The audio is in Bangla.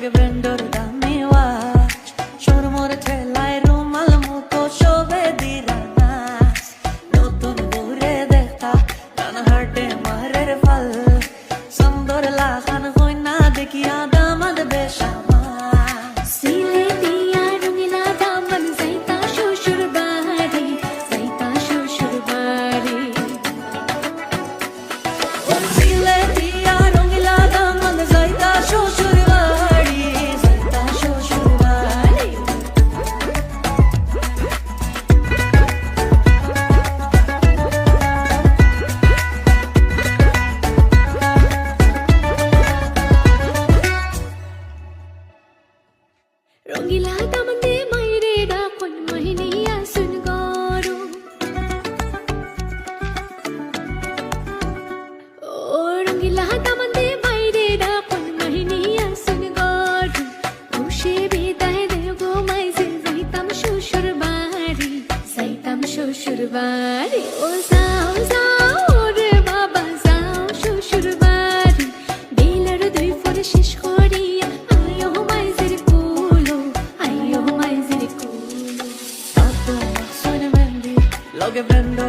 লগে ব্র্যান্ডর দামি ওয়াচ শোরুমর ঠেলায় রুমাল মতো শোভে দিরা নাচ নতুন বউরে দেখা কান হাটে মারের ফল সুন্দর লাখান হই না দেখিয়া দামাদ বেশামা সিলেটিয়া রঙিলা দামন যাইতা শ্বশুর বাড়ি সিলেটিয়া রঙিলা দামন যাইতা শ্বশুর বাড়ি রঙিলা দামন দে মাইরে ডাকন মহিনিয়া সুন গরু ও রঙিলা দামন দে মাইরে ডাকন মহিনিয়া সুন গরু খুশি বিদায় দে গো মাইজে যাইতাম শ্বশুর বাড়ি ও যাও যাও রে বাবা যাও শ্বশুর বাড়ি বেলার দুই ফোর শেষ করিয়া আয়ো মাইজের কুলো Tato, soy de Mendy, lo que prendo